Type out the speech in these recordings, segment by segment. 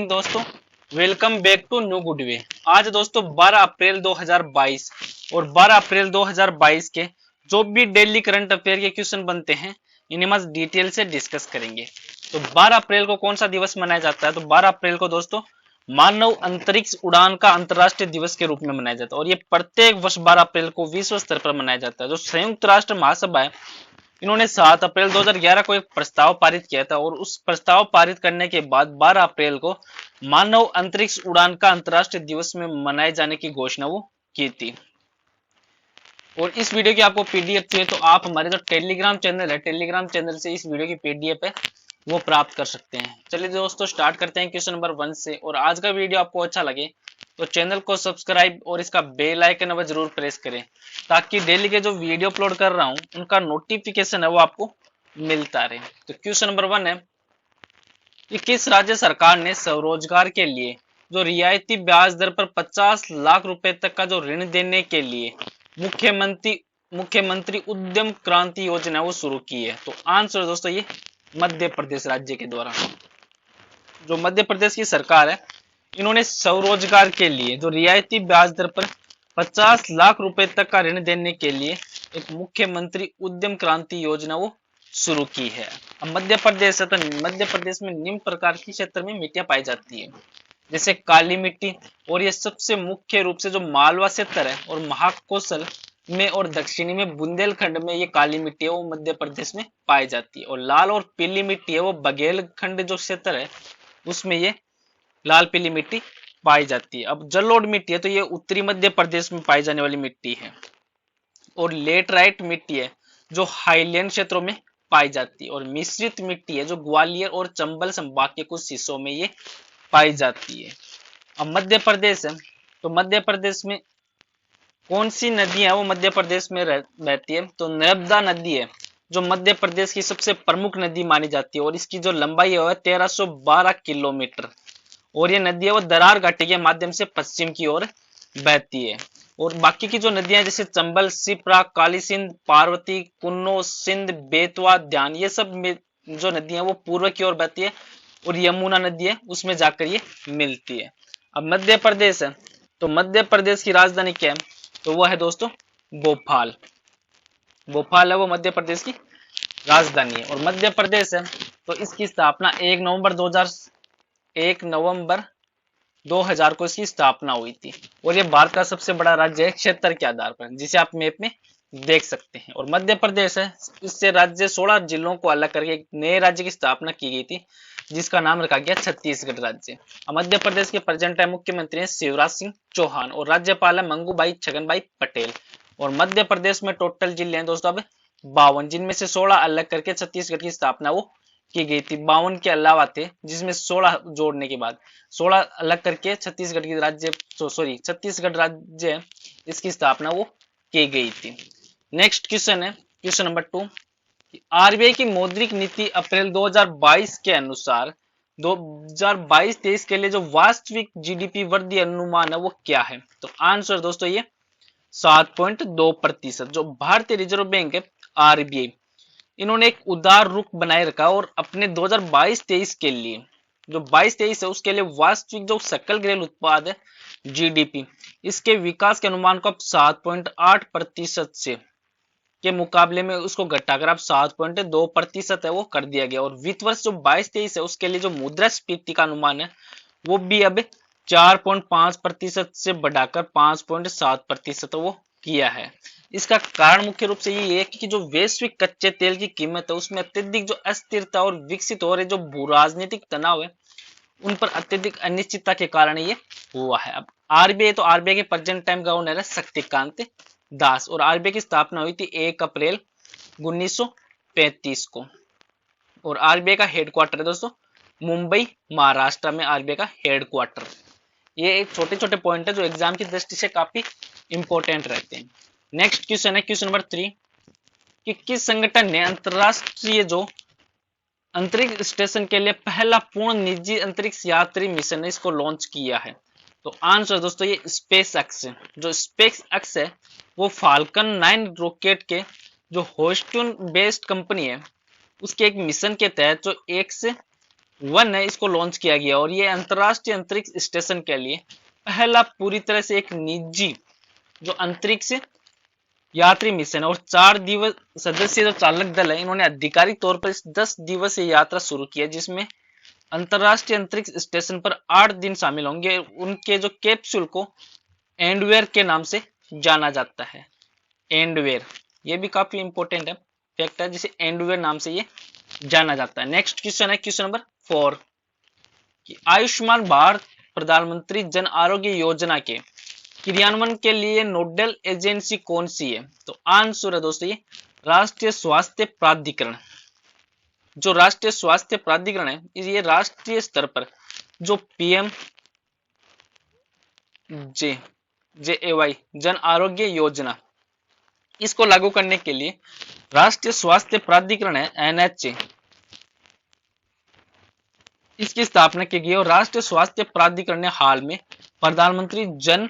Morning दोस्तों, welcome back to new good way. आज दोस्तों 12 अप्रैल 2022 और 12 अप्रैल 2022 के जो भी डेली करंट अफेयर के क्वेश्चन बनते हैं इन्हें हम डिटेल से डिस्कस करेंगे। तो 12 अप्रैल को कौन सा दिवस मनाया जाता है? तो 12 अप्रैल को दोस्तों मानव अंतरिक्ष उड़ान का अंतर्राष्ट्रीय दिवस के रूप में मनाया जाता है और ये प्रत्येक वर्ष 12 अप्रैल को विश्व स्तर पर मनाया जाता है। जो संयुक्त राष्ट्र महासभा है इन्होंने 7 अप्रैल 2011 को एक प्रस्ताव पारित किया था और उस प्रस्ताव पारित करने के बाद 12 अप्रैल को मानव अंतरिक्ष उड़ान का अंतर्राष्ट्रीय दिवस में मनाए जाने की घोषणा वो की थी। और इस वीडियो की आपको पीडीएफ चाहिए तो आप हमारे जो टेलीग्राम चैनल है, टेलीग्राम चैनल से इस वीडियो की पीडीएफ है वो प्राप्त कर सकते हैं। चलिए दोस्तों स्टार्ट करते हैं क्वेश्चन नंबर 1 से। और आज का वीडियो आपको अच्छा लगे तो चैनल को सब्सक्राइब और इसका बेल आइकन अब जरूर प्रेस करें ताकि डेली के जो वीडियो अपलोड कर रहा हूं उनका नोटिफिकेशन है वो आपको मिलता रहे। तो क्वेश्चन नंबर 1 है कि किस राज्य सरकार ने स्वरोजगार के लिए जो रियायती ब्याज दर पर 50 लाख रुपए तक का जो ऋण देने के लिए मुख्यमंत्री उद्यम क्रांति योजना वो शुरू की है? तो आंसर दोस्तों ये मध्य प्रदेश राज्य के द्वारा। जो मध्य प्रदेश की सरकार है इन्होंने स्वरोजगार के लिए जो रियायती ब्याज दर पर 50 लाख रुपए तक का ऋण देने के लिए एक मुख्यमंत्री उद्यम क्रांति योजना वो शुरू की है। अब मध्य प्रदेश है तो मध्य प्रदेश में निम्न प्रकार की क्षेत्र में मिट्टियां पाई जाती है, जैसे काली मिट्टी, और ये सबसे मुख्य रूप से जो मालवा क्षेत्र है और महाकौशल में और दक्षिणी में बुंदेलखंड में ये काली मिट्टी है वो मध्य प्रदेश में पाई जाती है। और लाल और पीली मिट्टी है वो बघेलखंड जो क्षेत्र है उसमें ये लाल पीली मिट्टी पाई जाती है। अब जलोढ़ मिट्टी है तो ये उत्तरी मध्य प्रदेश में पाई जाने वाली मिट्टी है। और लेटराइट मिट्टी है जो हाईलैंड क्षेत्रों में पाई जाती है। और मिश्रित मिट्टी है जो ग्वालियर और चंबल संभाग के कुछ हिस्सों में ये पाई जाती है। अब मध्य प्रदेश है तो मध्य प्रदेश में कौन सी नदी है वो मध्य प्रदेश में बहती है? तो नर्मदा नदी है जो मध्य प्रदेश की सबसे प्रमुख नदी मानी जाती है और इसकी जो लंबाई है 1312 किलोमीटर। और ये नदी है वो दरार घाटी के माध्यम से पश्चिम की ओर बहती है। और बाकी की जो नदियां जैसे चंबल, शिप्रा, काली सिंध, पार्वती, कुन्नो, सिंध, बेतवा, ध्यान, ये सब जो नदियां वो पूर्व की ओर बहती है और यमुना नदी है उसमें जाकर ये मिलती है। अब मध्य प्रदेश है तो मध्य प्रदेश की राजधानी क्या है? तो वह है दोस्तों भोपाल। भोपाल है वो मध्य प्रदेश की राजधानी है। और मध्य प्रदेश है तो इसकी स्थापना 1 नवंबर 2000 को इसकी स्थापना हुई थी। और ये भारत का सबसे बड़ा राज्य है क्षेत्र के आधार पर, जिसे आप मैप में देख सकते हैं। और मध्य प्रदेश है इससे राज्य 16 जिलों को अलग करके एक नए राज्य की स्थापना की गई थी जिसका नाम रखा गया छत्तीसगढ़ राज्य। मध्य प्रदेश के प्रेजेंट टाइम मुख्यमंत्री हैं शिवराज सिंह चौहान और राज्यपाल है मंगूभाई छगनभाई पटेल। और मध्य प्रदेश में टोटल जिले हैं दोस्तों अब 52, जिनमें से 16 अलग करके छत्तीसगढ़ की स्थापना वो की गई थी। 52 के अलावा थे जिसमें 16 जोड़ने के बाद 16 अलग करके छत्तीसगढ़ की छत्तीसगढ़ राज्य इसकी स्थापना वो की गई थी। नेक्स्ट क्वेश्चन है क्वेश्चन नंबर 2। आरबीआई की मौद्रिक नीति अप्रैल 2022 के अनुसार 2022-23 के लिए जो वास्तविक जीडीपी वृद्धि अनुमान है वो क्या है? तो आंसर दोस्तों ये 7.2%। जो भारतीय रिजर्व बैंक है आरबीआई इन्होंने एक उदार रुख बनाए रखा और अपने 2022-23 के लिए जो 22-23 है उसके लिए वास्तविक जो सकल घरेलू उत्पाद है जीडीपी इसके विकास के अनुमान को अब 7.8% से के मुकाबले में उसको घटाकर अब 7.2% है वो कर दिया गया। और वित्त वर्ष जो 22-23 है उसके लिए जो मुद्रास्फीति का अनुमान है वो भी अब 4.5% से बढ़ाकर 5.7% वो किया है। इसका कारण मुख्य रूप से ये है कि जो वैश्विक कच्चे तेल की कीमत है उसमें अत्यधिक जो अस्थिरता और विकसित हो रहे जो भू राजनीतिक तनाव है उन पर अत्यधिक अनिश्चितता के कारण ये हुआ है। अब आरबीआई तो आरबीआई के प्रेजेंट टाइम गवर्नर है शक्तिकांत दास और आरबीआई की स्थापना हुई थी 1 अप्रैल 1935 को। और आरबीआई का हेडक्वार्टर है दोस्तों मुंबई महाराष्ट्र में आरबीआई का हेडक्वार्टर। ये एक छोटे छोटे पॉइंट है जो एग्जाम की दृष्टि से काफी इंपॉर्टेंट रहते हैं। नेक्स्ट क्वेश्चन है क्वेश्चन नंबर 3 कि किस संगठन ने अंतरराष्ट्रीय जो अंतरिक्ष स्टेशन के लिए पहला पूर्ण निजी अंतरिक्ष यात्री मिशन है इसको लॉन्च किया है? तो आंसर दोस्तों ये स्पेस एक्स है। जो स्पेस एक्स है वो फाल्कन 9 रॉकेट के जो होस्टन बेस्ड कंपनी है उसके एक मिशन के तहत जो 1 से 1 है इसको लॉन्च किया गया और ये अंतरराष्ट्रीय अंतरिक्ष स्टेशन के लिए पहला पूरी तरह से एक निजी जो अंतरिक्ष यात्री मिशन है। और 4 दिवस सदस्य जो चालक दल है इन्होंने आधिकारिक तौर पर इस 10 दिवसीय यात्रा शुरू की है, जिसमें अंतरराष्ट्रीय अंतरिक्ष स्टेशन पर 8 दिन शामिल होंगे। उनके जो कैप्सूल को एंडवेयर के नाम से जाना जाता है। एंडवेयर ये भी काफी इंपॉर्टेंट है, फैक्ट है, जिसे एंडवेयर नाम से ये जाना जाता है। नेक्स्ट क्वेश्चन है क्वेश्चन नंबर 4 कि आयुष्मान भारत प्रधानमंत्री जन आरोग्य योजना के क्रियान्वयन के लिए नोडल एजेंसी कौन सी है? तो आंसर है दोस्तों ये राष्ट्रीय स्वास्थ्य प्राधिकरण। जो राष्ट्रीय स्वास्थ्य प्राधिकरण है ये राष्ट्रीय स्तर पर जो पीएम जेएवाई जन आरोग्य योजना इसको लागू करने के लिए राष्ट्रीय स्वास्थ्य प्राधिकरण है एनएचए, इसकी स्थापना की गई। और राष्ट्रीय स्वास्थ्य प्राधिकरण ने हाल में प्रधानमंत्री जन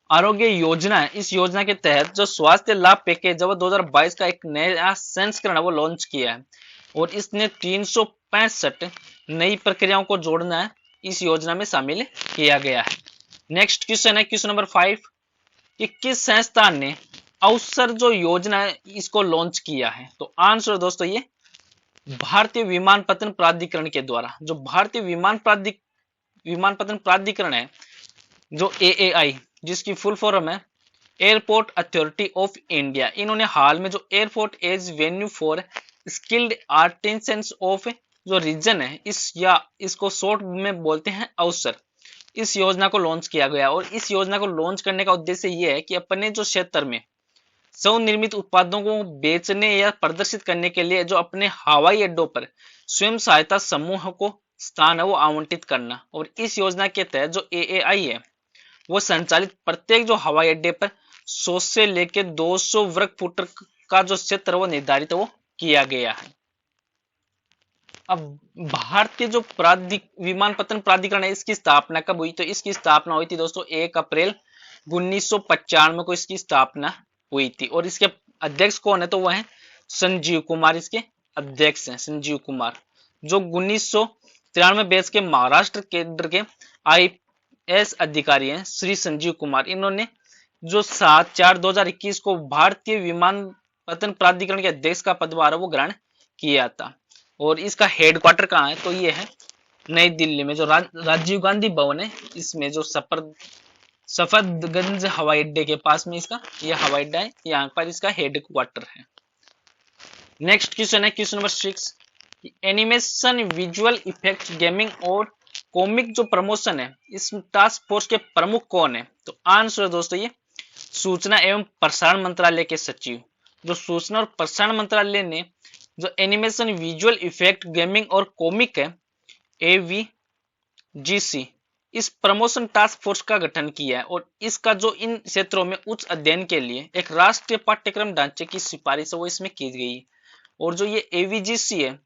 आरोग्य योजना है, इस योजना के तहत जो स्वास्थ्य लाभ पैकेज है वो 2022 का एक नया संस्करण है वो लॉन्च किया है। और इसने 365 नई प्रक्रियाओं को जोड़ना है इस योजना में शामिल किया गया है। नेक्स्ट क्वेश्चन है क्वेश्चन नंबर 5 कि किस संस्थान ने अवसर जो योजना है इसको लॉन्च किया है? तो आंसर दोस्तों ये भारतीय विमानपत्तन प्राधिकरण के द्वारा। जो भारतीय विमानपत्तन प्राधिकरण है जो एएआई जिसकी फुल फॉर्म है एयरपोर्ट अथॉरिटी ऑफ इंडिया, इन्होंने हाल में जो airport as venue for skilled artisans of जो रीजन है इसको शॉर्ट में बोलते हैं अवसर, इस योजना को लॉन्च किया गया। और इस योजना को लॉन्च करने का उद्देश्य यह है कि अपने जो क्षेत्र में स्वनिर्मित उत्पादों को बेचने या प्रदर्शित करने के लिए जो अपने हवाई अड्डों पर स्वयं सहायता समूह को स्थान है वो आवंटित करना। और इस योजना के तहत जो एएआई है वो संचालित प्रत्येक जो हवाई अड्डे पर 100 से लेकर 200 वर्ग फुट का जो क्षेत्र वो निर्धारित वो किया गया है। अब भारतीय जो विमानपत्तन प्राधिकरण है इसकी स्थापना कब हुई? तो इसकी स्थापना हुई थी दोस्तों 1 अप्रैल 1995 को इसकी स्थापना हुई थी। और इसके अध्यक्ष कौन है? तो वह है संजीव कुमार, इसके अध्यक्ष हैं संजीव कुमार, जो 1993 बैच के महाराष्ट्र केंद्र के आईएएस अधिकारी हैं श्री संजीव कुमार। इन्होंने जो 7/4/2021 को भारतीय विमानपत्तन प्राधिकरण के अध्यक्ष का पदभार वो ग्रहण किया था। और इसका हेडक्वार्टर कहाँ है? तो ये है नई दिल्ली में जो राजीव गांधी भवन है, इसमें जो सफदरगंज हवाई अड्डे के पास में इसका ये हवाई अड्डा है, यहाँ पर इसका हेडक्वार्टर है। नेक्स्ट क्वेश्चन है question number 6 animation visual effect gaming और कॉमिक जो प्रमोशन है इस टास्क फोर्स के प्रमुख कौन है? तो आंसर दोस्तों ये सूचना एवं प्रसारण मंत्रालय के सचिव। जो सूचना और प्रसारण मंत्रालय ने जो एनिमेशन विजुअल इफेक्ट गेमिंग और कॉमिक है एवीजीसी इस प्रमोशन टास्क फोर्स का गठन किया है। और इसका जो इन क्षेत्रों में उच्च अध्ययन के लिए एक राष्ट्रीय पाठ्यक्रम ढांचे की सिफारिश है वो इसमें की गई है। और जो ये एवीजीसी है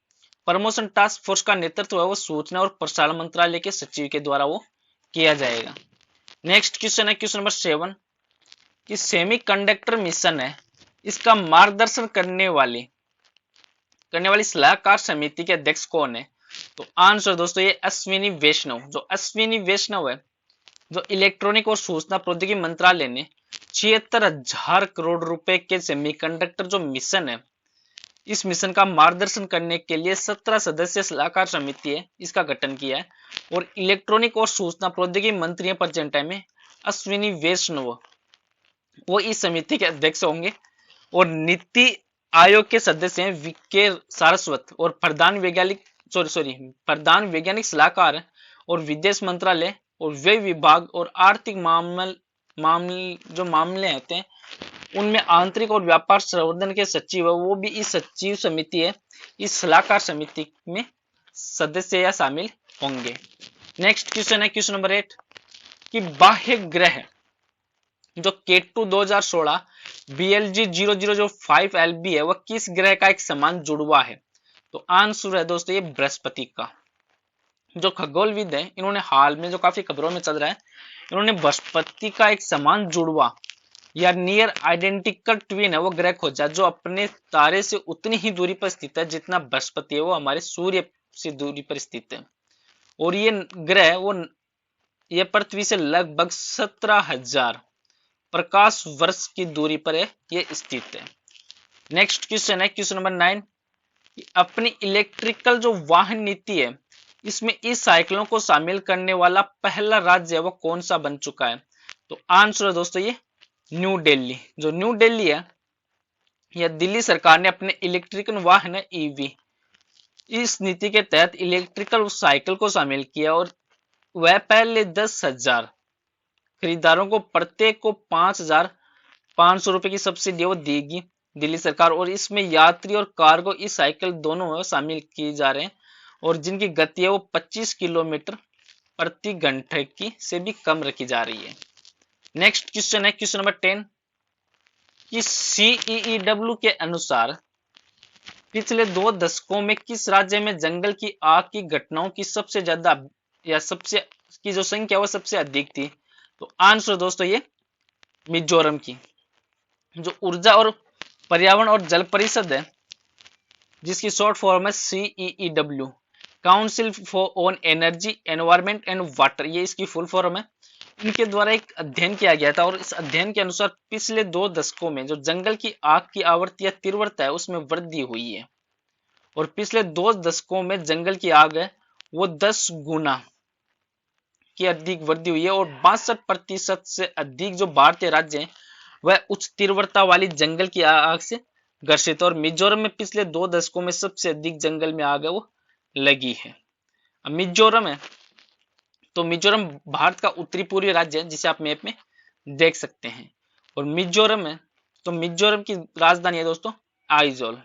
प्रमोशन टास्क फोर्स का नेतृत्व है वो सूचना और प्रसारण मंत्रालय के सचिव के द्वारा वो किया जाएगा। नेक्स्ट क्वेश्चन है क्वेश्चन नंबर 7 कि सेमीकंडक्टर मिशन है इसका मार्गदर्शन करने वाली सलाहकार समिति के अध्यक्ष कौन है? तो आंसर दोस्तों ये अश्विनी वैष्णव। जो अश्विनी वैष्णव है जो इलेक्ट्रॉनिक और सूचना प्रौद्योगिकी मंत्रालय ने 76,000 करोड़ रुपए के सेमीकंडक्टर जो मिशन है इस मिशन का मार्गदर्शन करने के लिए 17 सदस्यीय सलाहकार समिति है इसका गठन किया है। और इलेक्ट्रॉनिक और सूचना प्रौद्योगिकी मंत्री प्रेजेंट टाइम में अश्विनी वैष्णव वो इस समिति के अध्यक्ष होंगे। और नीति आयोग के सदस्य हैं वीके सारस्वत और प्रधान वैज्ञानिक सलाहकार और विदेश मंत्रालय और व्यय विभाग और आर्थिक मामले होते हैं उनमें आंतरिक और व्यापार संवर्धन के सचिव है वो भी इस सचिव समिति है इस सलाहकार समिति में सदस्य या शामिल होंगे। नेक्स्ट क्वेश्चन है क्वेश्चन नंबर 8 कि बाह्य ग्रह जो केटू 2016 BLG 0005 है वह किस ग्रह का एक समान जुड़वा है? तो आंसर है दोस्तों ये बृहस्पति का। जो खगोलविद है इन्होंने हाल में जो काफी खबरों में चल रहा है इन्होंने बृहस्पति का एक समान जुड़वा या नियर आइडेंटिकल ट्विन है वो ग्रह खोजा जो अपने तारे से उतनी ही दूरी पर स्थित है जितना बृहस्पति है वो हमारे सूर्य से दूरी पर स्थित है। और ये ग्रह ये पृथ्वी से लगभग 17,000 प्रकाश वर्ष की दूरी पर ये स्थित है। नेक्स्ट क्वेश्चन है क्वेश्चन नंबर 9, अपनी इलेक्ट्रिकल जो वाहन नीति है इसमें ई साइकिलों को शामिल करने वाला पहला राज्य है वो कौन सा बन चुका है? तो आंसर है दोस्तों ये न्यू दिल्ली। जो न्यू दिल्ली है या दिल्ली सरकार ने अपने इलेक्ट्रिकल वाहन है ईवी, इस नीति के तहत इलेक्ट्रिकल साइकिल को शामिल किया और वह पहले 10,000 खरीदारों को प्रत्येक को 5,500 रुपए की सब्सिडी वो देगी दिल्ली सरकार। और इसमें यात्री और कार्गो ई साइकिल दोनों शामिल किए जा रहे हैं और जिनकी गति है वो 25 किलोमीटर प्रति घंटे की से भी कम रखी जा रही है। नेक्स्ट क्वेश्चन है क्वेश्चन नंबर 10 कि CEEW के अनुसार पिछले 2 दशकों में किस राज्य में जंगल की आग की घटनाओं की सबसे ज्यादा या सबसे की जो संख्या वो सबसे अधिक थी? तो आंसर दोस्तों ये मिजोरम की। जो ऊर्जा और पर्यावरण और जल परिषद है जिसकी शॉर्ट फॉर्म है CEEW, council for on energy environment and water, ये इसकी फुल फॉर्म है। इनके द्वारा एक अध्ययन किया गया था और इस अध्ययन के अनुसार पिछले 2 दशकों में जो जंगल की आग की आवृत्ति या तीव्रता है उसमें वृद्धि हुई है और पिछले 2 दशकों में जंगल की आग है वो 10 गुना की अधिक वृद्धि हुई है और 62% से अधिक जो भारतीय राज्य हैं वह उच्च तीव्रता वाली जंगल की आग से ग्रसित है। और मिजोरम में पिछले 2 दशकों में सबसे अधिक जंगल में आग है वो लगी है। अब मिजोरम है तो मिजोरम भारत का उत्तरी पूर्वी राज्य है जिसे आप मैप में देख सकते हैं। और मिजोरम है तो मिजोरम की राजधानी है दोस्तों आइजोल।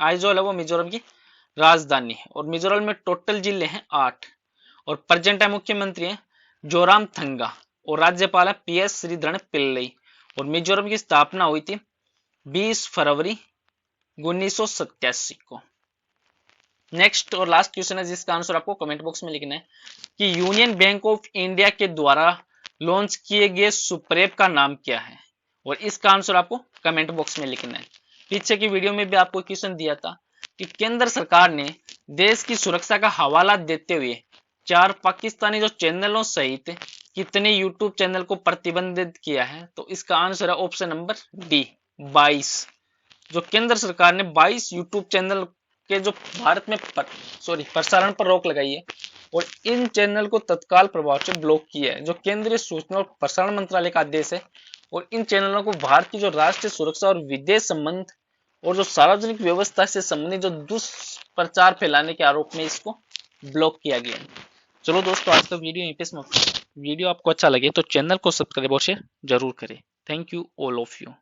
आइजोल है वो मिजोरम की राजधानी है। और मिजोरम में टोटल जिले हैं 8 और प्रेजेंट है मुख्यमंत्री है जोरामथंगा और राज्यपाल है PS श्रीधरन पिल्लई। और मिजोरम की स्थापना हुई थी 20 फरवरी 1987 को। नेक्स्ट और लास्ट क्वेश्चन है जिसका आंसर आपको कमेंट बॉक्स में लिखना है कि यूनियन बैंक ऑफ इंडिया के द्वारा लॉन्च किए गए सुप्रेप का नाम क्या है? और इसका आंसर आपको कमेंट बॉक्स में लिखना है। पीछे की वीडियो में भी आपको क्वेश्चन दिया था कि केंद्र सरकार ने देश की सुरक्षा का हवाला देते हुए 4 पाकिस्तानी जो चैनलों सहित कितने यूट्यूब चैनल को प्रतिबंधित किया है? तो इसका आंसर है ऑप्शन नंबर डी 22। जो केंद्र सरकार ने 22 यूट्यूब चैनल के जो भारत में प्रसारण पर रोक लगाई है और इन चैनल को तत्काल प्रभाव से ब्लॉक किया है। जो केंद्रीय सूचना और प्रसारण मंत्रालय का आदेश है और इन चैनलों को भारत की जो राष्ट्रीय सुरक्षा और विदेश संबंध और जो सार्वजनिक व्यवस्था से संबंधित जो दुष्प्रचार फैलाने के आरोप में इसको ब्लॉक किया गया है। चलो दोस्तों आज का वीडियो यहीं पे समाप्त। वीडियो आपको अच्छा लगे तो चैनल को सब्सक्राइब और शेयर जरूर करें। Thank you all of you.